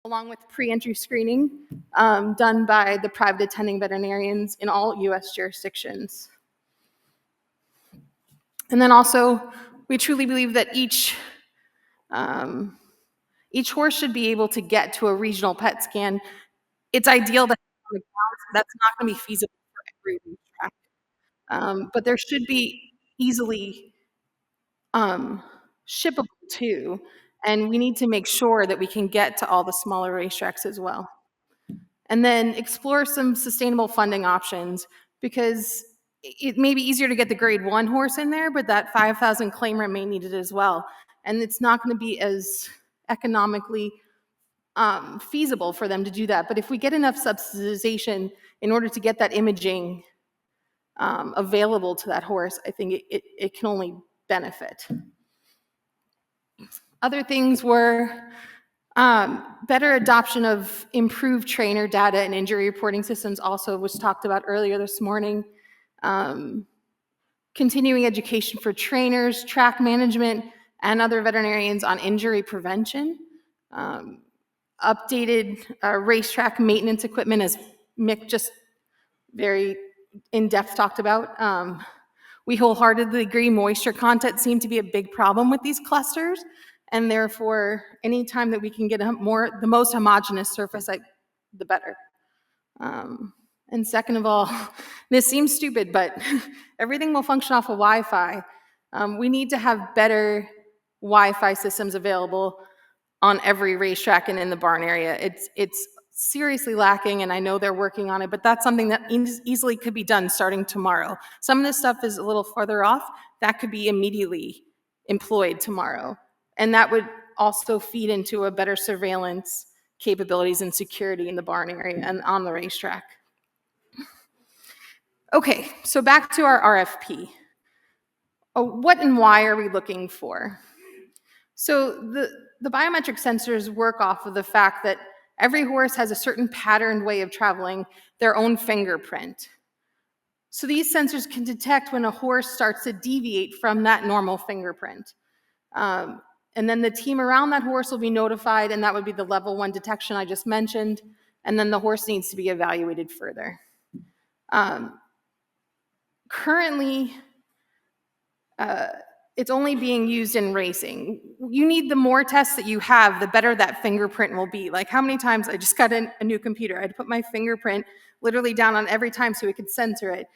along with pre-entry screening done by the private attending veterinarians in all U.S. jurisdictions. And then also, we truly believe that each horse should be able to get to a regional PET scan. It's ideal that that's not going to be feasible for every racetrack, but there should be easily shippable too, and we need to make sure that we can get to all the smaller racetracks as well. And then explore some sustainable funding options, because it may be easier to get the grade 1 horse in there, but that 5,000 claim rate may need it as well. And it's not going to be as economically feasible for them to do that. But if we get enough subsidization in order to get that imaging available to that horse, I think it can only benefit. Other things were better adoption of improved trainer data and injury reporting systems, also was talked about earlier this morning. Continuing education for trainers, track management, and other veterinarians on injury prevention. Updated racetrack maintenance equipment, as Mick just very in-depth talked about. We wholeheartedly agree moisture content seemed to be a big problem with these clusters, and therefore, anytime that we can get the most homogeneous surface, the better. And second of all, this seems stupid, but everything will function off of Wi-Fi. We need to have better Wi-Fi systems available on every racetrack and in the barn area. It's seriously lacking, and I know they're working on it, but that's something that easily could be done starting tomorrow. Some of this stuff is a little further off. That could be immediately employed tomorrow. And that would also feed into a better surveillance capabilities and security in the barn area and on the racetrack. Okay, so back to our RFP. What and why are we looking for? So the biometric sensors work off of the fact that every horse has a certain patterned way of traveling, their own fingerprint. So these sensors can detect when a horse starts to deviate from that normal fingerprint. And then the team around that horse will be notified, and that would be the level 1 detection I just mentioned, and then the horse needs to be evaluated further. Currently, it's only being used in racing. You need the more tests that you have, the better that fingerprint will be. Like how many times I just got a new computer, I had to put my fingerprint literally down on every time so it could censor it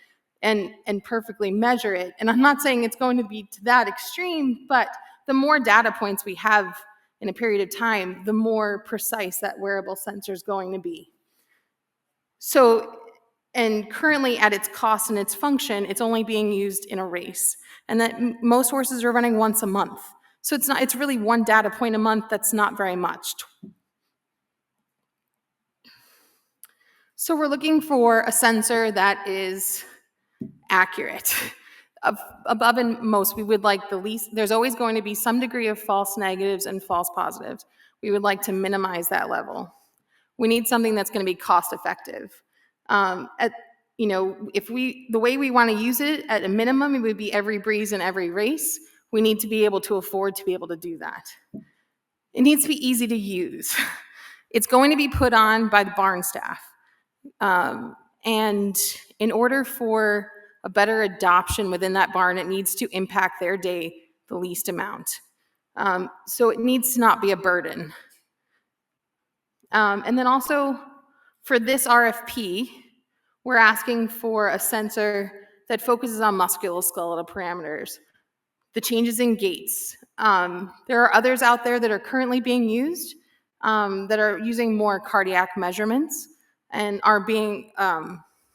and perfectly measure it. And I'm not saying it's going to be to that extreme, but the more data points we have in a period of time, the more precise that wearable sensor is going to be. So, and currently at its cost and its function, it's only being used in a race. And that most horses are running once a month. So it's really one data point a month. That's not very much. So we're looking for a sensor that is accurate. Above and most, we would like the least. There's always going to be some degree of false negatives and false positives. We would like to minimize that level. We need something that's going to be cost effective. The way we want to use it, at a minimum, it would be every breeze and every race. We need to be able to afford to be able to do that. It needs to be easy to use. It's going to be put on by the barn staff. And in order for a better adoption within that barn, it needs to impact their day the least amount. So it needs to not be a burden. And then also, for this RFP, we're asking for a sensor that focuses on musculoskeletal parameters, the changes in gaits. There are others out there that are currently being used that are using more cardiac measurements and are being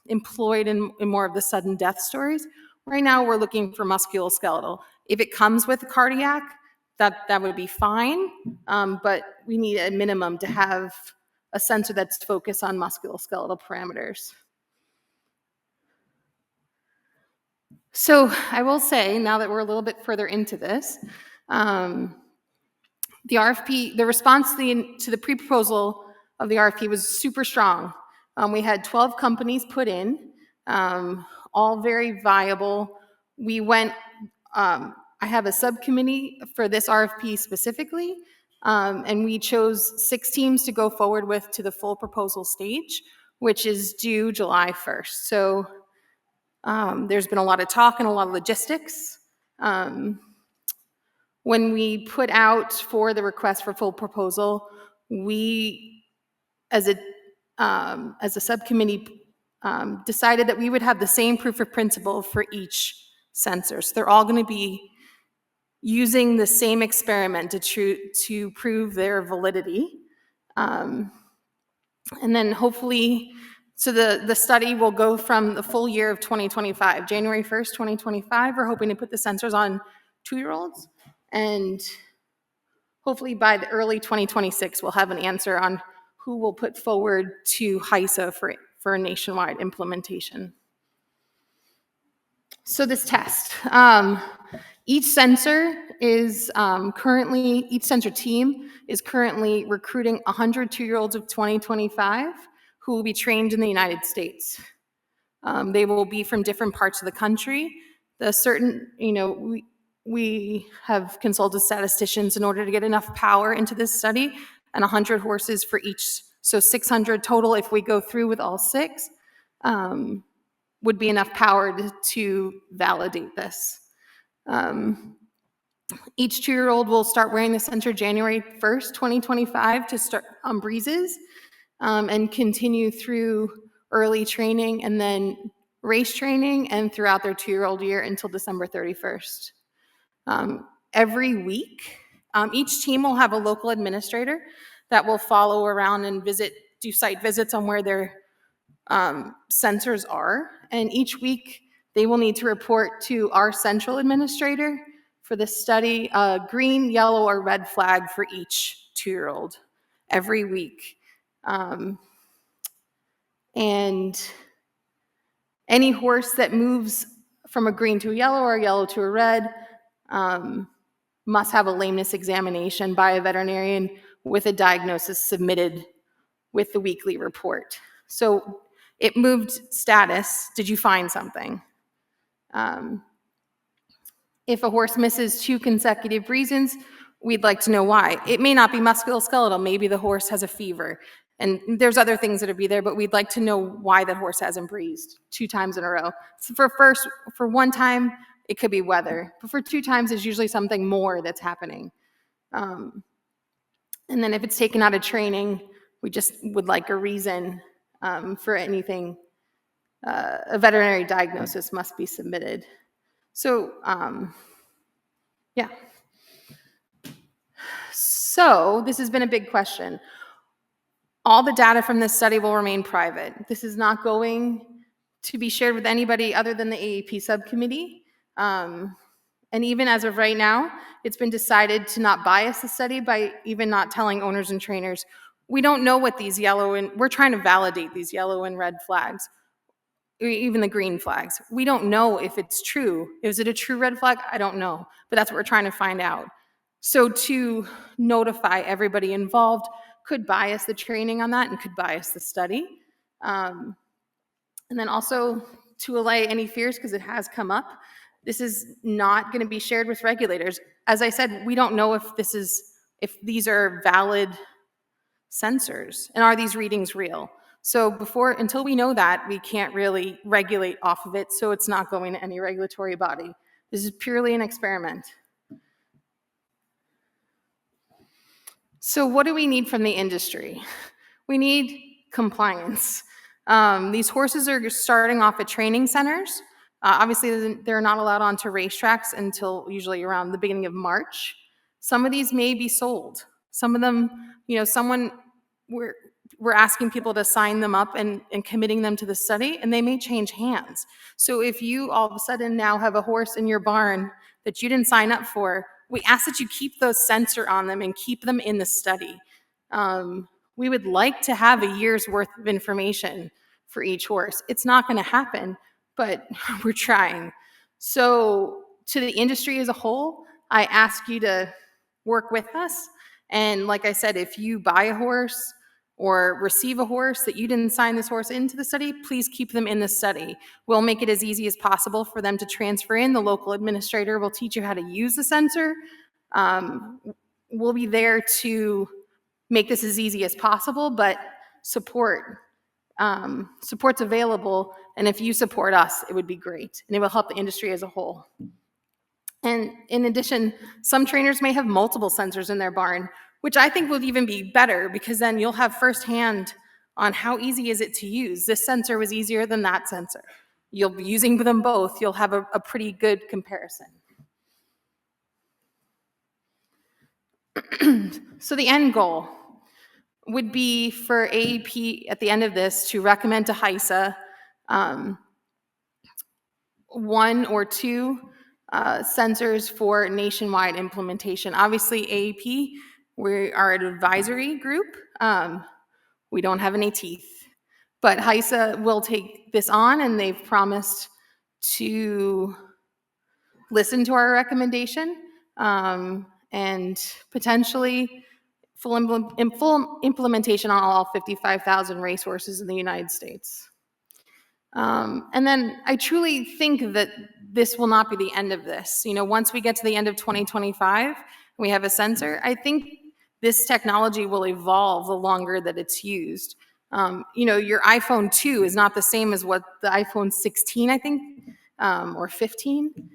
employed in more of the sudden death stories. Right now, we're looking for musculoskeletal. If it comes with cardiac, that would be fine, but we need a minimum to have a sensor that's focused on musculoskeletal parameters. So I will say, now that we're a little bit further into this, the RFP, the response to the pre-proposal of the RFP was super strong. We had 12 companies put in, all very viable. We went, I have a subcommittee for this RFP specifically And we chose 6 teams to go forward with to the full proposal stage, which is due July 1st. So there's been a lot of talk and a lot of logistics. When we put out for the request for full proposal, we, as a subcommittee, decided that we would have the same proof of principle for each sensor. So they're all going to be using the same experiment to prove their validity. And then hopefully, so the study will go from the full year of 2025, January 1st, 2025. We're hoping to put the sensors on 2-year-olds. And hopefully by the early 2026, we'll have an answer on who will put forward to HISA for a nationwide implementation. So this test, each sensor team is currently recruiting 100 2-year-olds of 2025 who will be trained in the United States. They will be from different parts of the country. We have consulted statisticians in order to get enough power into this study, and 100 horses for each, so 600 total if we go through with all 6, would be enough power to validate this. Each 2-year-old will start wearing the sensor January 1st, 2025 to start on breezes, and continue through early training and then race training and throughout their 2-year-old year until December 31st. Every week, each team will have a local administrator that will follow around and do site visits on where their sensors are. And each week, they will need to report to our central administrator for the study, green, yellow, or red flag for each 2-year-old every week. And any horse that moves from a green to a yellow or a yellow to a red must have a lameness examination by a veterinarian with a diagnosis submitted with the weekly report. So it moved status. Did you find something? If a horse misses 2 consecutive breezes, we'd like to know why. It may not be musculoskeletal. Maybe the horse has a fever. And there's other things that would be there, but we'd like to know why that horse hasn't breezed 2 times in a row. So for 1 time, it could be weather. But for 2 times, there's usually something more that's happening. And then if it's taken out of training, we just would like a reason for anything. A veterinary diagnosis must be submitted. So, yeah. So this has been a big question. All the data from this study will remain private. This is not going to be shared with anybody other than the AAP subcommittee. And even as of right now, it's been decided to not bias the study by even not telling owners and trainers. We don't know what these we're trying to validate these yellow and red flags, even the green flags. We don't know if it's true. Is it a true red flag? I don't know, but that's what we're trying to find out. So to notify everybody involved could bias the training on that and could bias the study. And then also to allay any fears, because it has come up, this is not going to be shared with regulators. As I said, we don't know if these are valid sensors and are these readings real. So until we know that, we can't really regulate off of it, so it's not going to any regulatory body. This is purely an experiment. So what do we need from the industry? We need compliance. These horses are starting off at training centers. Obviously, they're not allowed onto racetracks until usually around the beginning of March. Some of these may be sold. Some of them, we're asking people to sign them up and committing them to the study, and they may change hands. So if you all of a sudden now have a horse in your barn that you didn't sign up for, we ask that you keep those sensor on them and keep them in the study. We would like to have a year's worth of information for each horse. It's not going to happen, but we're trying. So to the industry as a whole, I ask you to work with us. And like I said, if you buy a horse or receive a horse that you didn't sign this horse into the study, please keep them in the study. We'll make it as easy as possible for them to transfer in. The local administrator will teach you how to use the sensor. we'll be there to make this as easy as possible, but support's available, and if you support us, it would be great, and it will help the industry as a whole. And in addition, some trainers may have multiple sensors in their barn, which I think will even be better, because then you'll have firsthand on how easy is it to use. This sensor was easier than that sensor. You'll be using them both. You'll have a pretty good comparison. So the end goal would be for AEP at the end of this to recommend to HISA 1 or 2 sensors for nationwide implementation. Obviously, AEP, we are an advisory group. We don't have any teeth, but HISA will take this on, and they've promised to listen to our recommendation and potentially full implementation on all 55,000 racehorses in the United States. And then I truly think that this will not be the end of this. You know, once we get to the end of 2025, we have a sensor, I think this technology will evolve the longer that it's used. You know, your iPhone 2 is not the same as what the iPhone 16, I think, or 15.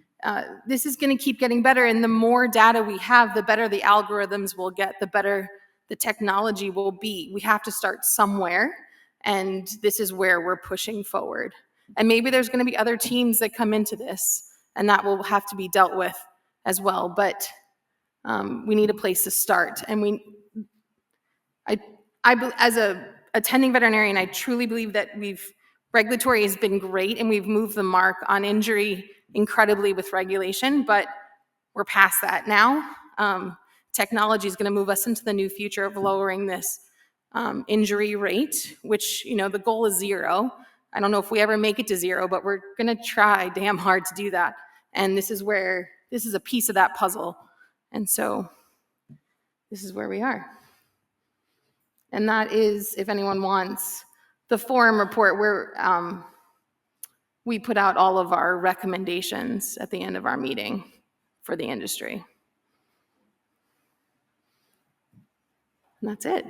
This is going to keep getting better, and the more data we have, the better the algorithms will get, the better the technology will be. We have to start somewhere, and this is where we're pushing forward. And maybe there's going to be other teams that come into this, and that will have to be dealt with as well. But we need a place to start. And as a attending veterinarian, I truly believe that regulatory has been great, and we've moved the mark on injury incredibly with regulation, but we're past that now. Technology is going to move us into the new future of lowering this injury rate, which, you know, the goal is 0. I don't know if we ever make it to 0, but we're going to try damn hard to do that. And this is a piece of that puzzle. And so this is where we are. And that is, if anyone wants, the forum report where we put out all of our recommendations at the end of our meeting for the industry. And that's it.